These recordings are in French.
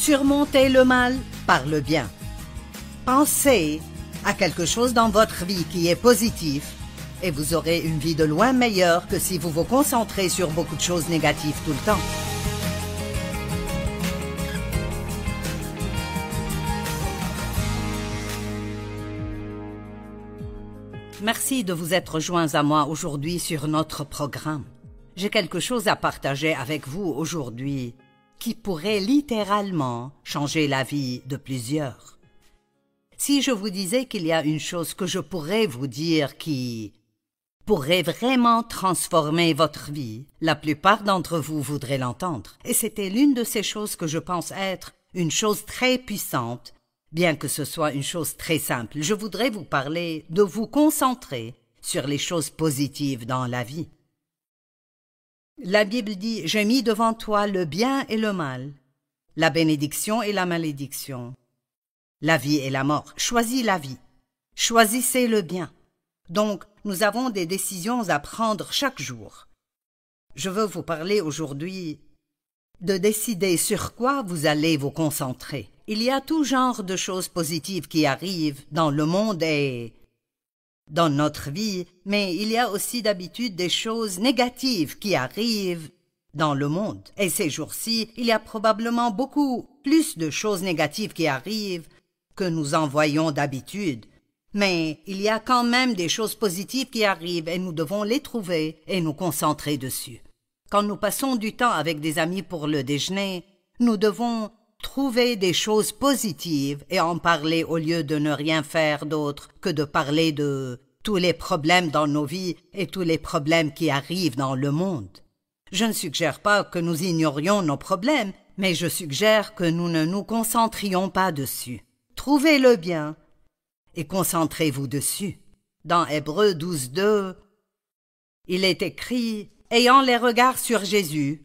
Surmontez le mal par le bien. Pensez à quelque chose dans votre vie qui est positif et vous aurez une vie de loin meilleure que si vous vous concentrez sur beaucoup de choses négatives tout le temps. Merci de vous être joints à moi aujourd'hui sur notre programme. J'ai quelque chose à partager avec vous aujourd'hui qui pourrait littéralement changer la vie de plusieurs. Si je vous disais qu'il y a une chose que je pourrais vous dire qui pourrait vraiment transformer votre vie, la plupart d'entre vous voudraient l'entendre. Et c'était l'une de ces choses que je pense être une chose très puissante, bien que ce soit une chose très simple. Je voudrais vous parler de vous concentrer sur les choses positives dans la vie. La Bible dit « J'ai mis devant toi le bien et le mal, la bénédiction et la malédiction, la vie et la mort. Choisis la vie. Choisissez le bien. » Donc, nous avons des décisions à prendre chaque jour. Je veux vous parler aujourd'hui de décider sur quoi vous allez vous concentrer. Il y a tout genre de choses positives qui arrivent dans le monde et dans notre vie, mais il y a aussi d'habitude des choses négatives qui arrivent dans le monde. Et ces jours-ci, il y a probablement beaucoup plus de choses négatives qui arrivent que nous en voyons d'habitude. Mais il y a quand même des choses positives qui arrivent et nous devons les trouver et nous concentrer dessus. Quand nous passons du temps avec des amis pour le déjeuner, nous devons trouver des choses positives et en parler au lieu de ne rien faire d'autre que de parler de tous les problèmes dans nos vies et tous les problèmes qui arrivent dans le monde. Je ne suggère pas que nous ignorions nos problèmes, mais je suggère que nous ne nous concentrions pas dessus. Trouvez le bien et concentrez-vous dessus. Dans Hébreux 12:2, il est écrit « Ayant les regards sur Jésus,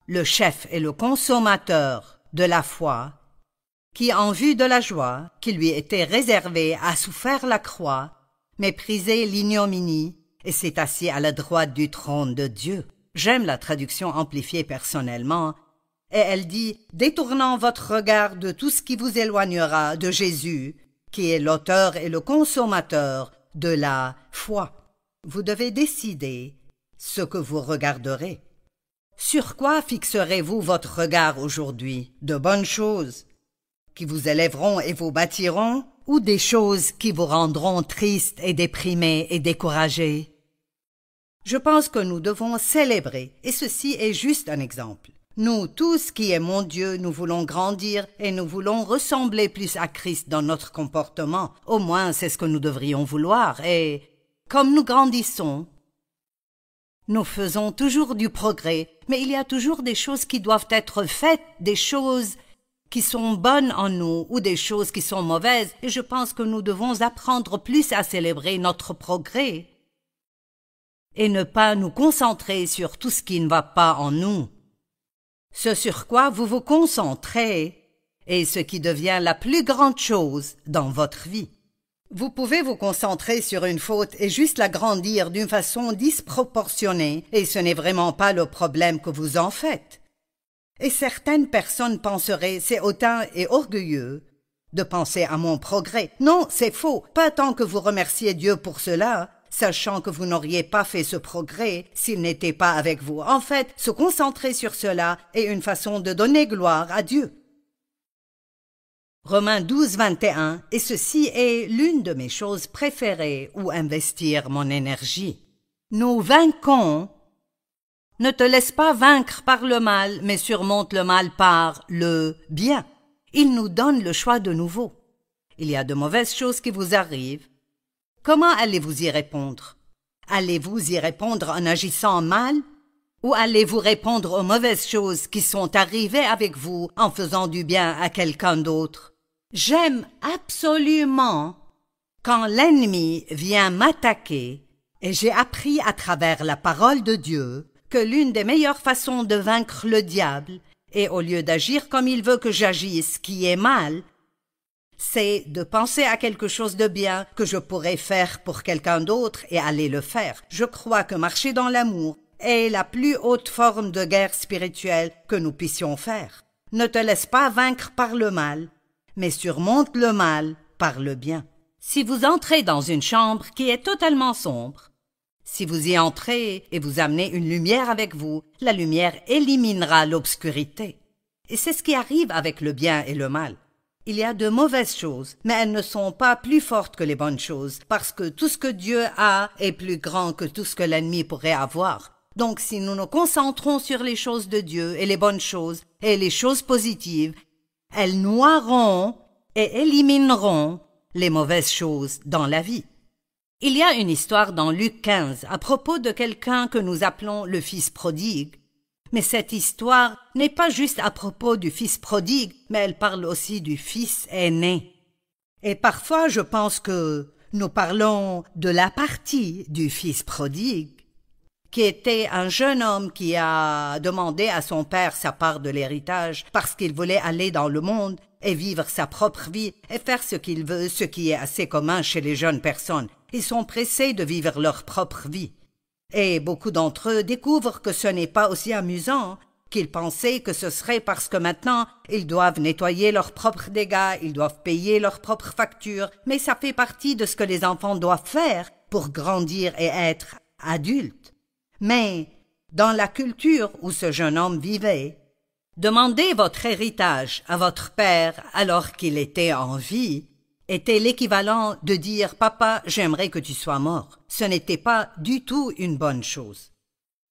le chef et le consommateur de la foi, qui, en vue de la joie qui lui était réservée, a souffert la croix, méprisé l'ignominie, et s'est assis à la droite du trône de Dieu. » J'aime la traduction amplifiée personnellement, et elle dit « Détournant votre regard de tout ce qui vous éloignera de Jésus, qui est l'auteur et le consommateur de la foi. » Vous devez décider ce que vous regarderez. Sur quoi fixerez-vous votre regard aujourd'hui? De bonnes choses qui vous élèveront et vous bâtiront, ou des choses qui vous rendront tristes et déprimés et découragés? Je pense que nous devons célébrer, et ceci est juste un exemple. Nous tous qui aimons Dieu, nous voulons grandir et nous voulons ressembler plus à Christ dans notre comportement. Au moins, c'est ce que nous devrions vouloir. Et comme nous grandissons, nous faisons toujours du progrès, mais il y a toujours des choses qui doivent être faites, des choses qui sont bonnes en nous ou des choses qui sont mauvaises, et je pense que nous devons apprendre plus à célébrer notre progrès et ne pas nous concentrer sur tout ce qui ne va pas en nous. Ce sur quoi vous vous concentrez est ce qui devient la plus grande chose dans votre vie. Vous pouvez vous concentrer sur une faute et juste l'agrandir d'une façon disproportionnée, et ce n'est vraiment pas le problème que vous en faites. Et certaines personnes penseraient « c'est hautain et orgueilleux de penser à mon progrès ». Non, c'est faux, pas tant que vous remerciez Dieu pour cela, sachant que vous n'auriez pas fait ce progrès s'il n'était pas avec vous. En fait, se concentrer sur cela est une façon de donner gloire à Dieu. Romains 12:21, et ceci est l'une de mes choses préférées où investir mon énergie. Nous vaincons. Ne te laisse pas vaincre par le mal, mais surmonte le mal par le bien. Il nous donne le choix de nouveau. Il y a de mauvaises choses qui vous arrivent. Comment allez-vous y répondre? Allez-vous y répondre en agissant mal? Ou allez-vous répondre aux mauvaises choses qui sont arrivées avec vous en faisant du bien à quelqu'un d'autre? J'aime absolument quand l'ennemi vient m'attaquer, et j'ai appris à travers la parole de Dieu que l'une des meilleures façons de vaincre le diable est, au lieu d'agir comme il veut que j'agisse, qui est mal, c'est de penser à quelque chose de bien que je pourrais faire pour quelqu'un d'autre et aller le faire. Je crois que marcher dans l'amour est la plus haute forme de guerre spirituelle que nous puissions faire. ne te laisse pas vaincre par le mal, mais surmonte le mal par le bien. Si vous entrez dans une chambre qui est totalement sombre, si vous y entrez et vous amenez une lumière avec vous, la lumière éliminera l'obscurité. Et c'est ce qui arrive avec le bien et le mal. Il y a de mauvaises choses, mais elles ne sont pas plus fortes que les bonnes choses, parce que tout ce que Dieu a est plus grand que tout ce que l'ennemi pourrait avoir. Donc si nous nous concentrons sur les choses de Dieu et les bonnes choses et les choses positives, elles noieront et élimineront les mauvaises choses dans la vie. Il y a une histoire dans Luc 15 à propos de quelqu'un que nous appelons le fils prodigue. Mais cette histoire n'est pas juste à propos du fils prodigue, mais elle parle aussi du fils aîné. Et parfois je pense que nous parlons de la partie du fils prodigue, qui était un jeune homme qui a demandé à son père sa part de l'héritage parce qu'il voulait aller dans le monde et vivre sa propre vie et faire ce qu'il veut, ce qui est assez commun chez les jeunes personnes. Ils sont pressés de vivre leur propre vie. Et beaucoup d'entre eux découvrent que ce n'est pas aussi amusant qu'ils pensaient que ce serait parce que maintenant ils doivent nettoyer leurs propres dégâts, ils doivent payer leurs propres factures, mais ça fait partie de ce que les enfants doivent faire pour grandir et être adultes. Mais dans la culture où ce jeune homme vivait, demander votre héritage à votre père alors qu'il était en vie était l'équivalent de dire « Papa, j'aimerais que tu sois mort ». Ce n'était pas du tout une bonne chose.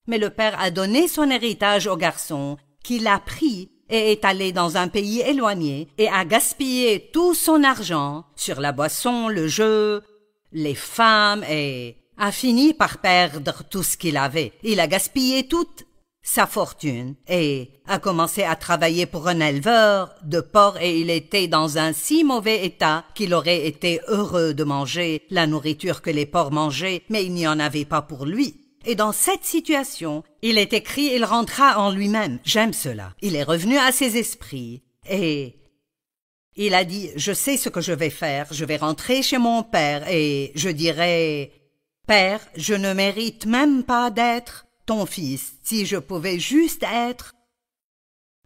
Mais le père a donné son héritage au garçon, qui l'a pris et est allé dans un pays éloigné et a gaspillé tout son argent sur la boisson, le jeu, les femmes et a fini par perdre tout ce qu'il avait. Il a gaspillé toute sa fortune et a commencé à travailler pour un éleveur de porcs et il était dans un si mauvais état qu'il aurait été heureux de manger la nourriture que les porcs mangeaient, mais il n'y en avait pas pour lui. Et dans cette situation, il est écrit, il rentra en lui-même. J'aime cela. Il est revenu à ses esprits et il a dit, je sais ce que je vais faire, je vais rentrer chez mon père et je dirai, Père, je ne mérite même pas d'être ton fils, si je pouvais juste être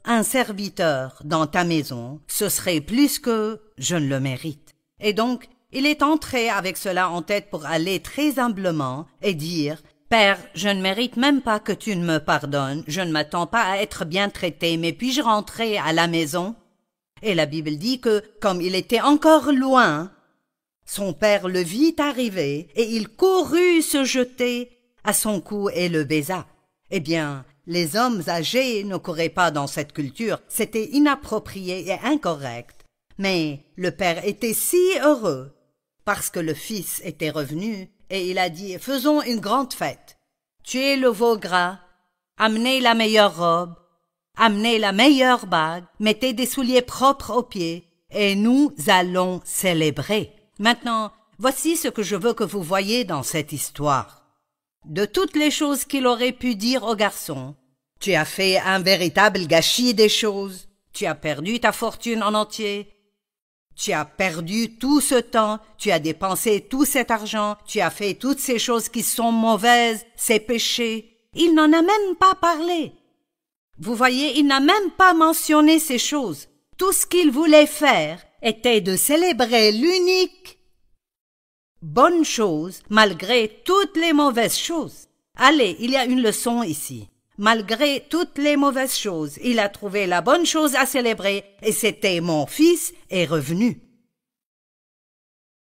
un serviteur dans ta maison, ce serait plus que je ne le mérite. Et donc, il est entré avec cela en tête pour aller très humblement et dire « Père, je ne mérite même pas que tu ne me pardonnes, je ne m'attends pas à être bien traité, mais puis-je rentrer à la maison ?» Et la Bible dit que, comme il était encore loin, son père le vit arriver et il courut se jeter à son cou et le baisa. Eh bien, les hommes âgés ne couraient pas dans cette culture, c'était inapproprié et incorrect. Mais le père était si heureux parce que le fils était revenu et il a dit « Faisons une grande fête. Tuez le veau gras, amenez la meilleure robe, amenez la meilleure bague, mettez des souliers propres aux pieds et nous allons célébrer. » Maintenant, voici ce que je veux que vous voyez dans cette histoire. De toutes les choses qu'il aurait pu dire au garçon, tu as fait un véritable gâchis des choses, tu as perdu ta fortune en entier, tu as perdu tout ce temps, tu as dépensé tout cet argent, tu as fait toutes ces choses qui sont mauvaises, ces péchés. Il n'en a même pas parlé. Vous voyez, il n'a même pas mentionné ces choses. Tout ce qu'il voulait faire était de célébrer l'unique bonne chose malgré toutes les mauvaises choses. Allez, il y a une leçon ici. Malgré toutes les mauvaises choses, il a trouvé la bonne chose à célébrer et c'était mon fils est revenu.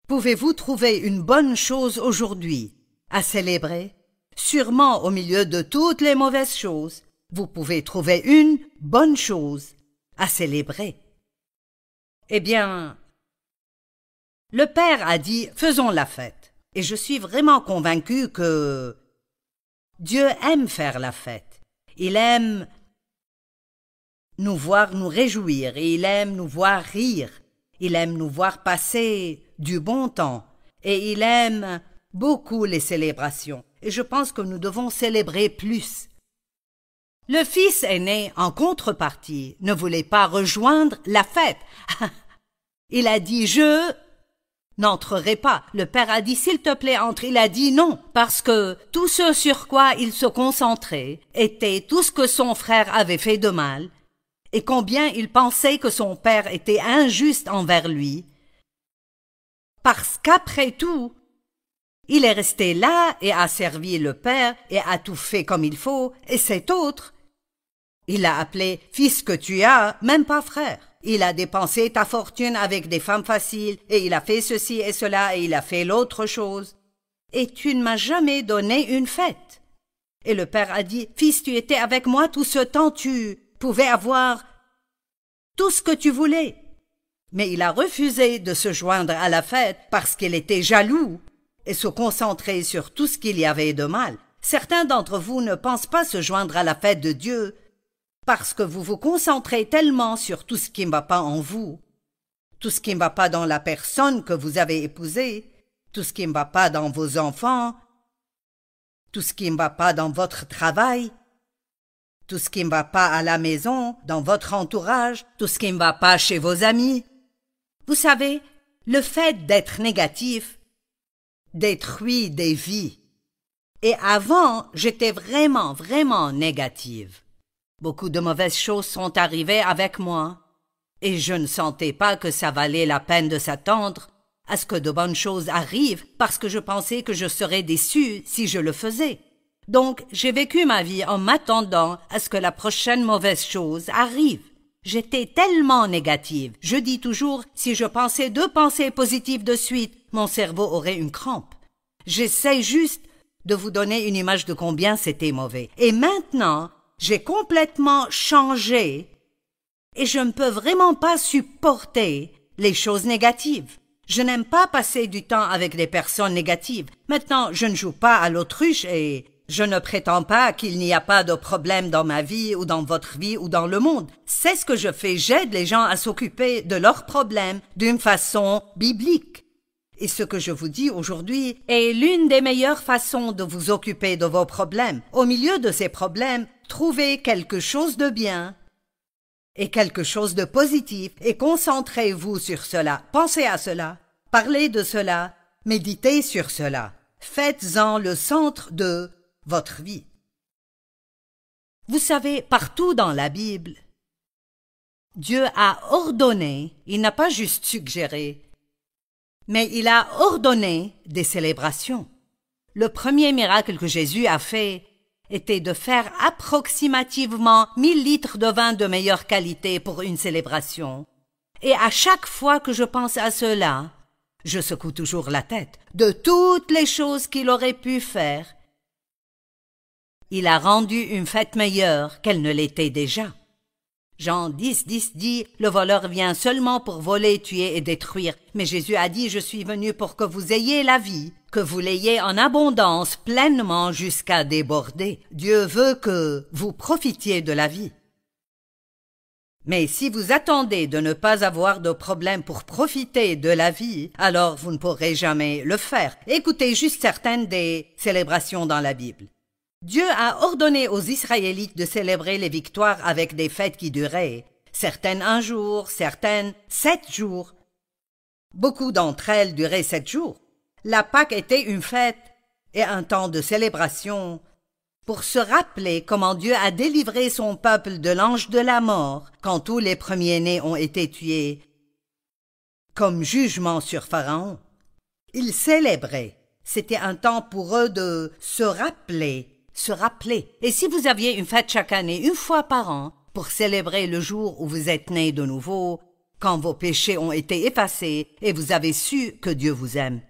Pouvez-vous trouver une bonne chose aujourd'hui à célébrer? Sûrement au milieu de toutes les mauvaises choses, vous pouvez trouver une bonne chose à célébrer. Eh bien, le père a dit « Faisons la fête ». Et je suis vraiment convaincu que Dieu aime faire la fête. Il aime nous voir nous réjouir et il aime nous voir rire. Il aime nous voir passer du bon temps et il aime beaucoup les célébrations. Et je pense que nous devons célébrer plus. Le fils aîné, en contrepartie, ne voulait pas rejoindre la fête. Il a dit « Je n'entrerai pas ». Le père a dit « S'il te plaît, entre ». Il a dit non, parce que tout ce sur quoi il se concentrait était tout ce que son frère avait fait de mal, et combien il pensait que son père était injuste envers lui, parce qu'après tout, il est resté là et a servi le père et a tout fait comme il faut, et cet autre, il l'a appelé « fils que tu as », même pas frère. Il a dépensé ta fortune avec des femmes faciles, et il a fait ceci et cela, et il a fait l'autre chose. Et tu ne m'as jamais donné une fête. Et le père a dit, fils, tu étais avec moi tout ce temps, tu pouvais avoir tout ce que tu voulais. Mais il a refusé de se joindre à la fête parce qu'il était jaloux et se concentrer sur tout ce qu'il y avait de mal. Certains d'entre vous ne pensent pas se joindre à la fête de Dieu parce que vous vous concentrez tellement sur tout ce qui ne va pas en vous, tout ce qui ne va pas dans la personne que vous avez épousée, tout ce qui ne va pas dans vos enfants, tout ce qui ne va pas dans votre travail, tout ce qui ne va pas à la maison, dans votre entourage, tout ce qui ne va pas chez vos amis. Vous savez, le fait d'être négatif détruit des vies. Et avant, j'étais vraiment négative. Beaucoup de mauvaises choses sont arrivées avec moi, et je ne sentais pas que ça valait la peine de s'attendre à ce que de bonnes choses arrivent parce que je pensais que je serais déçue si je le faisais. Donc, j'ai vécu ma vie en m'attendant à ce que la prochaine mauvaise chose arrive. J'étais tellement négative. Je dis toujours, si je pensais 2 pensées positives de suite, mon cerveau aurait une crampe. J'essaie juste de vous donner une image de combien c'était mauvais. Et maintenant, j'ai complètement changé et je ne peux vraiment pas supporter les choses négatives. Je n'aime pas passer du temps avec des personnes négatives. Maintenant, je ne joue pas à l'autruche et je ne prétends pas qu'il n'y a pas de problème dans ma vie ou dans votre vie ou dans le monde. C'est ce que je fais. J'aide les gens à s'occuper de leurs problèmes d'une façon biblique. Et ce que je vous dis aujourd'hui est l'une des meilleures façons de vous occuper de vos problèmes. Au milieu de ces problèmes, trouvez quelque chose de bien et quelque chose de positif et concentrez-vous sur cela. Pensez à cela, parlez de cela, méditez sur cela. Faites-en le centre de votre vie. Vous savez, partout dans la Bible, Dieu a ordonné, il n'a pas juste suggéré, mais il a ordonné des célébrations. Le premier miracle que Jésus a fait était de faire approximativement 1000 litres de vin de meilleure qualité pour une célébration. Et à chaque fois que je pense à cela, je secoue toujours la tête. De toutes les choses qu'il aurait pu faire, il a rendu une fête meilleure qu'elle ne l'était déjà. Jean 10 dit, le voleur vient seulement pour voler, tuer et détruire. Mais Jésus a dit, je suis venu pour que vous ayez la vie, que vous l'ayez en abondance, pleinement jusqu'à déborder. Dieu veut que vous profitiez de la vie. Mais si vous attendez de ne pas avoir de problème pour profiter de la vie, alors vous ne pourrez jamais le faire. Écoutez juste certaines des célébrations dans la Bible. Dieu a ordonné aux Israélites de célébrer les victoires avec des fêtes qui duraient, certaines 1 jour, certaines 7 jours. Beaucoup d'entre elles duraient 7 jours. La Pâque était une fête et un temps de célébration pour se rappeler comment Dieu a délivré son peuple de l'ange de la mort quand tous les premiers-nés ont été tués, comme jugement sur Pharaon. Ils célébraient. C'était un temps pour eux de se rappeler. Et si vous aviez une fête chaque année, 1 fois par an, pour célébrer le jour où vous êtes né de nouveau, quand vos péchés ont été effacés et vous avez su que Dieu vous aime.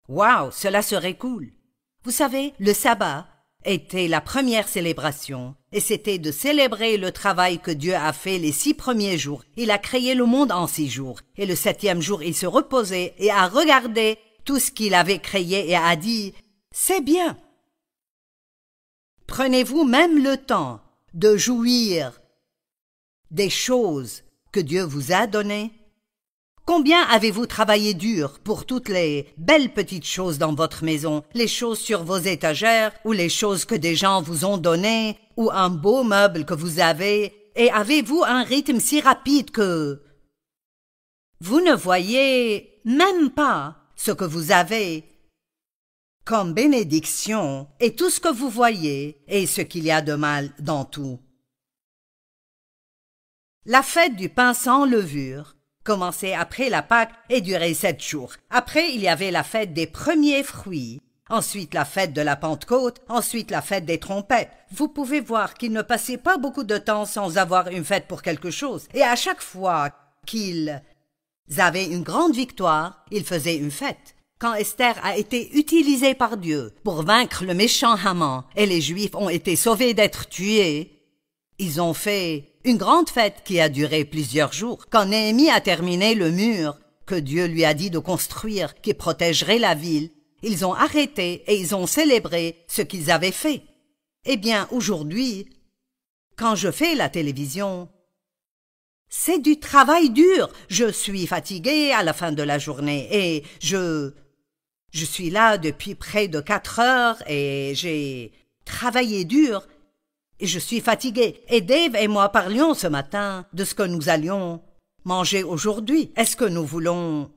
Waouh, cela serait cool. Vous savez, le sabbat était la première célébration, et c'était de célébrer le travail que Dieu a fait les 6 premiers jours. Il a créé le monde en 6 jours, et le 7e jour il se reposait et a regardé tout ce qu'il avait créé et a dit « C'est bien ». Prenez-vous même le temps de jouir des choses que Dieu vous a données? Combien avez-vous travaillé dur pour toutes les belles petites choses dans votre maison, les choses sur vos étagères, ou les choses que des gens vous ont données, ou un beau meuble que vous avez, et avez-vous un rythme si rapide que vous ne voyez même pas ce que vous avez comme bénédiction, et tout ce que vous voyez, et ce qu'il y a de mal dans tout. La fête du pain sans levure commençait après la Pâque et durait 7 jours. Après, il y avait la fête des premiers fruits. Ensuite, la fête de la Pentecôte. Ensuite, la fête des trompettes. Vous pouvez voir qu'il ne passait pas beaucoup de temps sans avoir une fête pour quelque chose. Et à chaque fois qu'ils avaient une grande victoire, ils faisaient une fête. Quand Esther a été utilisée par Dieu pour vaincre le méchant Haman et les Juifs ont été sauvés d'être tués, ils ont fait une grande fête qui a duré plusieurs jours. Quand Néhémie a terminé le mur que Dieu lui a dit de construire, qui protégerait la ville, ils ont arrêté et ils ont célébré ce qu'ils avaient fait. Eh bien, aujourd'hui, quand je fais la télévision, c'est du travail dur. Je suis fatiguée à la fin de la journée et je suis là depuis près de 4 heures et j'ai travaillé dur et je suis fatiguée. Et Dave et moi parlions ce matin de ce que nous allions manger aujourd'hui. Est-ce que nous voulons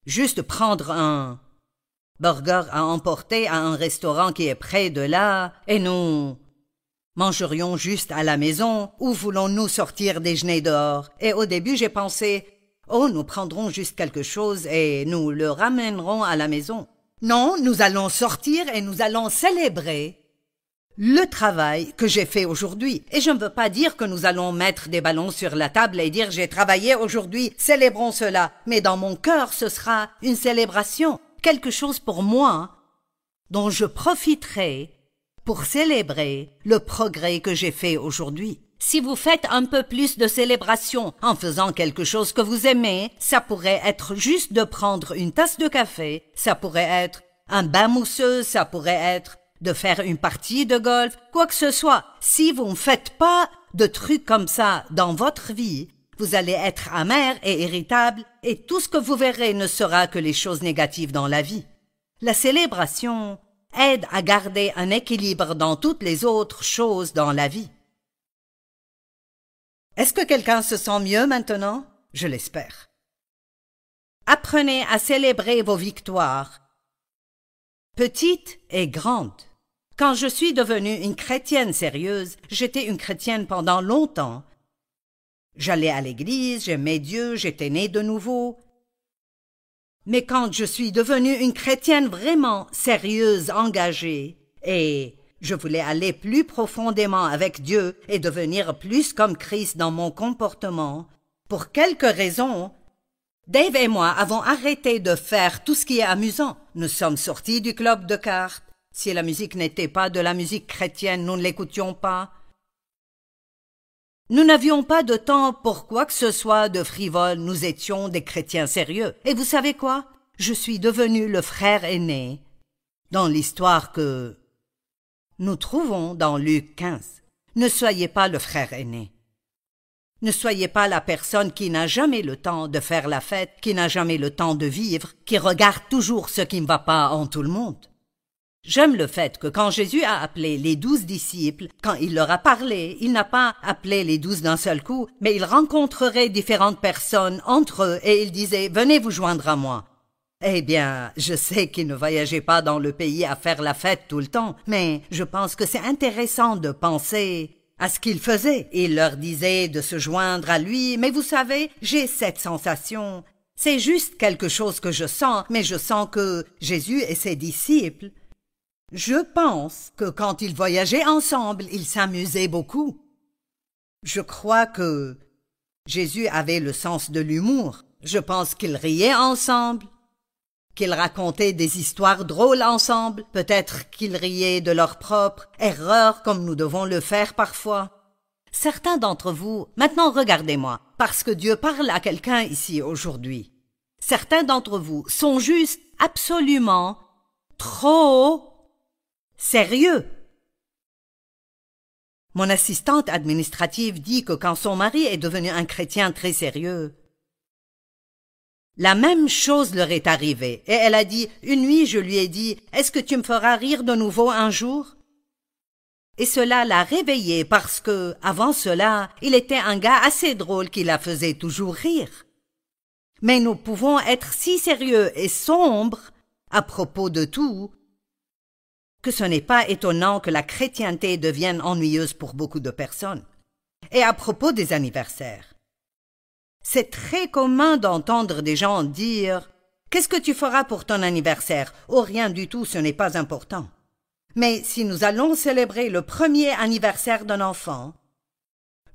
juste prendre un burger à emporter à un restaurant qui est près de là et nous mangerions juste à la maison ou voulons-nous sortir déjeuner dehors? Et au début j'ai pensé, oh, nous prendrons juste quelque chose et nous le ramènerons à la maison. Non, nous allons sortir et nous allons célébrer le travail que j'ai fait aujourd'hui. Et je ne veux pas dire que nous allons mettre des ballons sur la table et dire j'ai travaillé aujourd'hui, célébrons cela. Mais dans mon cœur, ce sera une célébration, quelque chose pour moi dont je profiterai pour célébrer le progrès que j'ai fait aujourd'hui. Si vous faites un peu plus de célébration en faisant quelque chose que vous aimez, ça pourrait être juste de prendre une tasse de café, ça pourrait être un bain mousseux, ça pourrait être de faire une partie de golf, quoi que ce soit. Si vous ne faites pas de trucs comme ça dans votre vie, vous allez être amer et irritable et tout ce que vous verrez ne sera que les choses négatives dans la vie. La célébration aide à garder un équilibre dans toutes les autres choses dans la vie. Est-ce que quelqu'un se sent mieux maintenant? Je l'espère. Apprenez à célébrer vos victoires, petites et grandes. Quand je suis devenue une chrétienne sérieuse, j'étais une chrétienne pendant longtemps. J'allais à l'église, j'aimais Dieu, j'étais née de nouveau. Mais quand je suis devenue une chrétienne vraiment sérieuse, engagée, et je voulais aller plus profondément avec Dieu et devenir plus comme Christ dans mon comportement, pour quelques raisons, Dave et moi avons arrêté de faire tout ce qui est amusant. Nous sommes sortis du club de cartes. Si la musique n'était pas de la musique chrétienne, nous ne l'écoutions pas. Nous n'avions pas de temps pour quoi que ce soit de frivole, nous étions des chrétiens sérieux. Et vous savez quoi? Je suis devenu le frère aîné dans l'histoire que nous trouvons dans Luc 15. Ne soyez pas le frère aîné. Ne soyez pas la personne qui n'a jamais le temps de faire la fête, qui n'a jamais le temps de vivre, qui regarde toujours ce qui ne va pas en tout le monde. J'aime le fait que quand Jésus a appelé les 12 disciples, quand il leur a parlé, il n'a pas appelé les 12 d'un seul coup, mais il rencontrerait différentes personnes entre eux et il disait « Venez vous joindre à moi ». Eh bien, je sais qu'il ne voyageait pas dans le pays à faire la fête tout le temps, mais je pense que c'est intéressant de penser à ce qu'il faisait. Il leur disait de se joindre à lui, mais vous savez, j'ai cette sensation. C'est juste quelque chose que je sens, mais je sens que Jésus et ses disciples, je pense que quand ils voyageaient ensemble, ils s'amusaient beaucoup. Je crois que Jésus avait le sens de l'humour. Je pense qu'ils riaient ensemble, qu'ils racontaient des histoires drôles ensemble. Peut-être qu'ils riaient de leurs propres erreurs comme nous devons le faire parfois. Certains d'entre vous, maintenant regardez-moi, parce que Dieu parle à quelqu'un ici aujourd'hui. Certains d'entre vous sont juste absolument trop sérieux. Mon assistante administrative dit que quand son mari est devenu un chrétien très sérieux, la même chose leur est arrivée. Et elle a dit, une nuit je lui ai dit, est-ce que tu me feras rire de nouveau un jour? Et cela l'a réveillé parce que, avant cela, il était un gars assez drôle qui la faisait toujours rire. Mais nous pouvons être si sérieux et sombres à propos de tout que ce n'est pas étonnant que la chrétienté devienne ennuyeuse pour beaucoup de personnes. Et à propos des anniversaires, C'est très commun d'entendre des gens dire « Qu'est-ce que tu feras pour ton anniversaire ?»« Oh, rien du tout, ce n'est pas important. » Mais si nous allons célébrer le premier anniversaire d'un enfant,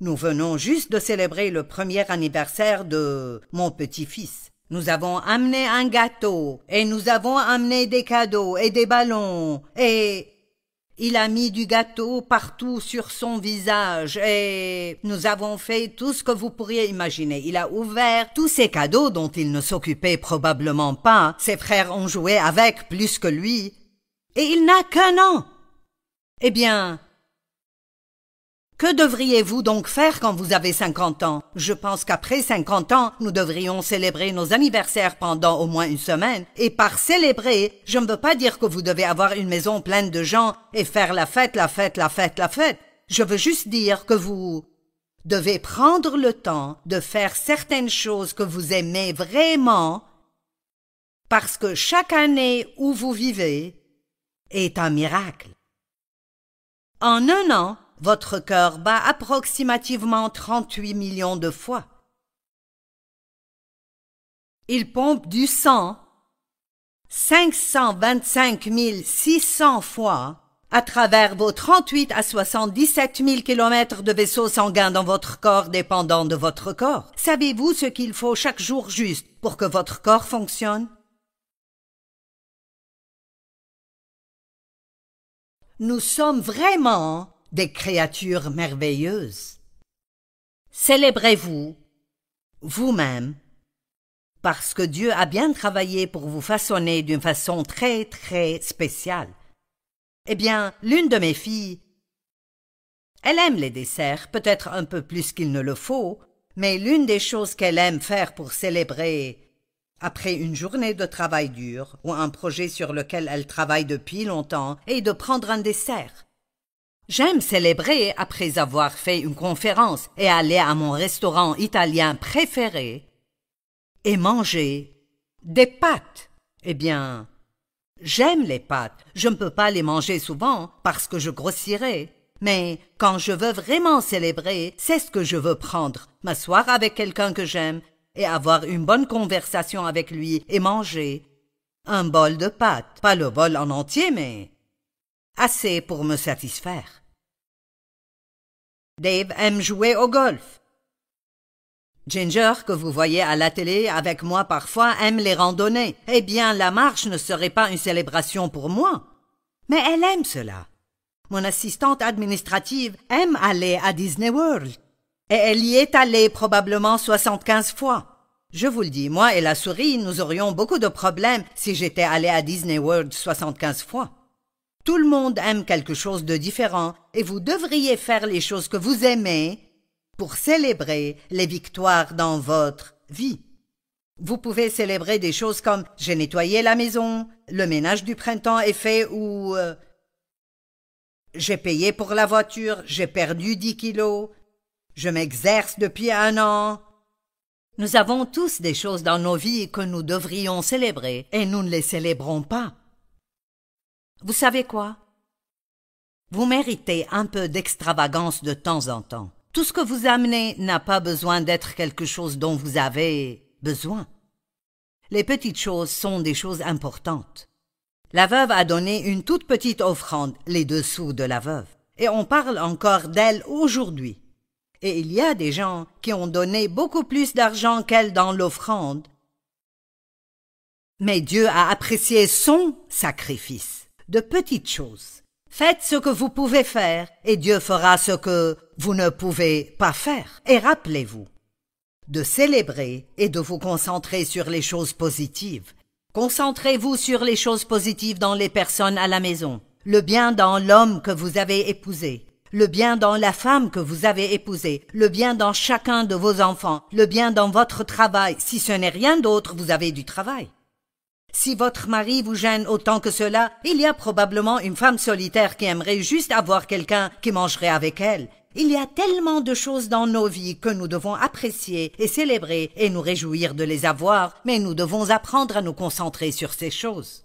nous venons juste de célébrer le premier anniversaire de mon petit-fils. Nous avons amené un gâteau, et nous avons amené des cadeaux et des ballons, et il a mis du gâteau partout sur son visage, et nous avons fait tout ce que vous pourriez imaginer. Il a ouvert tous ces cadeaux dont il ne s'occupait probablement pas. Ses frères ont joué avec plus que lui. Et il n'a qu'un an. Eh bien, que devriez-vous donc faire quand vous avez 50 ans? Je pense qu'après 50 ans, nous devrions célébrer nos anniversaires pendant au moins une semaine. Et par célébrer, je ne veux pas dire que vous devez avoir une maison pleine de gens et faire la fête, la fête, la fête, la fête. Je veux juste dire que vous devez prendre le temps de faire certaines choses que vous aimez vraiment, parce que chaque année où vous vivez est un miracle. En un an, votre cœur bat approximativement 38 millions de fois. Il pompe du sang 525 600 fois à travers vos 38 à 77 000 kilomètres de vaisseaux sanguins dans votre corps dépendant de votre corps. Savez-vous ce qu'il faut chaque jour juste pour que votre corps fonctionne? Nous sommes vraiment des créatures merveilleuses. Célébrez-vous, vous-même, parce que Dieu a bien travaillé pour vous façonner d'une façon très, très spéciale. Eh bien, l'une de mes filles, elle aime les desserts, peut-être un peu plus qu'il ne le faut, mais l'une des choses qu'elle aime faire pour célébrer après une journée de travail dur ou un projet sur lequel elle travaille depuis longtemps est de prendre un dessert. J'aime célébrer après avoir fait une conférence et aller à mon restaurant italien préféré et manger des pâtes. Eh bien, j'aime les pâtes. Je ne peux pas les manger souvent parce que je grossirais. Mais quand je veux vraiment célébrer, c'est ce que je veux prendre. M'asseoir avec quelqu'un que j'aime et avoir une bonne conversation avec lui et manger un bol de pâtes. Pas le bol en entier, mais assez pour me satisfaire. Dave aime jouer au golf. Ginger, que vous voyez à la télé avec moi parfois, aime les randonnées. Eh bien, la marche ne serait pas une célébration pour moi. Mais elle aime cela. Mon assistante administrative aime aller à Disney World. Et elle y est allée probablement 75 fois. Je vous le dis, moi et la souris, nous aurions beaucoup de problèmes si j'étais allée à Disney World 75 fois. Tout le monde aime quelque chose de différent et vous devriez faire les choses que vous aimez pour célébrer les victoires dans votre vie. Vous pouvez célébrer des choses comme « j'ai nettoyé la maison »,« le ménage du printemps est fait » ou j'ai payé pour la voiture, j'ai perdu 10 kilos, je m'exerce depuis 1 an. Nous avons tous des choses dans nos vies que nous devrions célébrer et nous ne les célébrons pas. Vous savez quoi? Vous méritez un peu d'extravagance de temps en temps. Tout ce que vous amenez n'a pas besoin d'être quelque chose dont vous avez besoin. Les petites choses sont des choses importantes. La veuve a donné une toute petite offrande, les dessous de la veuve, et on parle encore d'elle aujourd'hui. Et il y a des gens qui ont donné beaucoup plus d'argent qu'elle dans l'offrande. Mais Dieu a apprécié son sacrifice, de petites choses. Faites ce que vous pouvez faire, et Dieu fera ce que vous ne pouvez pas faire. Et rappelez-vous de célébrer et de vous concentrer sur les choses positives. Concentrez-vous sur les choses positives dans les personnes à la maison, le bien dans l'homme que vous avez épousé, le bien dans la femme que vous avez épousée, le bien dans chacun de vos enfants, le bien dans votre travail. Si ce n'est rien d'autre, vous avez du travail. Si votre mari vous gêne autant que cela, il y a probablement une femme solitaire qui aimerait juste avoir quelqu'un qui mangerait avec elle. Il y a tellement de choses dans nos vies que nous devons apprécier et célébrer et nous réjouir de les avoir, mais nous devons apprendre à nous concentrer sur ces choses.